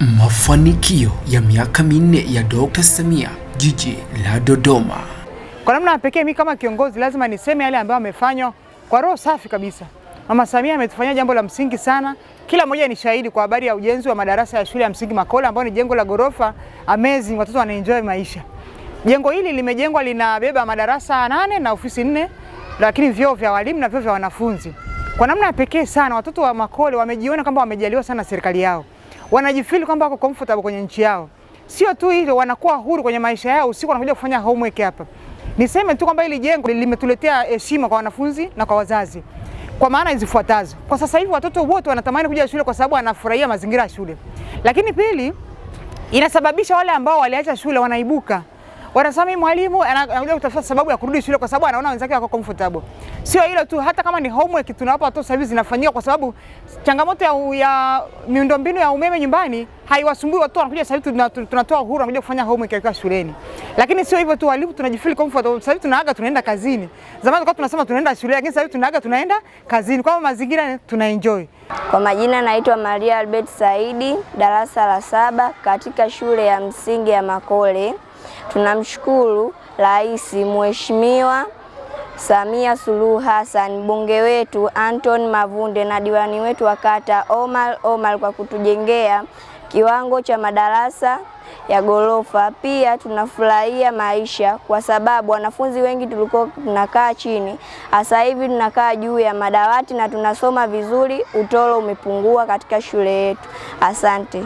Mafanikio ya miaka minne ya Dr. Samia jiji la Dodoma. Kwa namna pekee mimi kama kiongozi lazima niseme yale ambayo amefanywa kwa roho safi kabisa. Mama Samia ametufanyia jambo la msingi sana. Kila mmoja ni shahidi kwa habari ya ujenzi wa madarasa ya shule ya msingi Makole ambao ni jengo la ghorofa amazing, watoto wanaenjoy maisha. Jengo hili limejengwa linabeba madarasa 8 na ofisi 4, lakini vyoo vya walimu na vyoo vya wanafunzi. Kwa namna pekee sana watoto wa Makole wamejiona kwamba wamejaliwa sana serikali yao. Wanajifeel kwamba wako comfortable kwenye nchi yao. Sio tu hilo, wanakuwa huru kwenye maisha yao, usiku wanakuja kufanya homework hapa. Niseme tu kwamba hili jengo limetuletea heshima kwa wanafunzi na kwa wazazi. Kwa maana zifuatazo. Kwa sasa hivi watoto wote wanatamani kuja shule kwa sababu wanafurahia mazingira ya shule. Lakini pili, inasababisha wale ambao waliacha shule wanaibuka. Wanasema mwalimu anakuja kutafuta sababu ya kurudi shule kwa sababu anaona wenzake wako comfortable. Sio hilo tu, hata kama ni homework tunawapa watoto sasa hivi zinafanyika kwa sababu changamoto ya miundombinu ya umeme nyumbani haiwasumbui watoto. Wanakuja sasa hivi tunatoa uhuru wanakuja kufanya homework wakiwa shuleni. Lakini sio hivyo tu, walimu tunajifeel comfortable. Sasa hivi tunaaga tunaenda kazini. Zamani tulikuwa tunasema tunaenda shule, lakini sasa hivi tunaaga tunaenda kazini. Kwa mazingira tunaenjoy. Kwa majina naitwa Maria Albert Saidi, darasa la 7 katika shule ya msingi ya Makole. Tunamshukuru Rais Mheshimiwa Samia Suluhu Hassan, mbunge wetu Anton Mavunde na diwani wetu wa kata Omar kwa kutujengea kiwango cha madarasa ya ghorofa. Pia tunafurahia maisha kwa sababu wanafunzi wengi tulikuwa tunakaa chini. Sasa hivi tunakaa juu ya madawati na tunasoma vizuri, utoro umepungua katika shule yetu. Asante.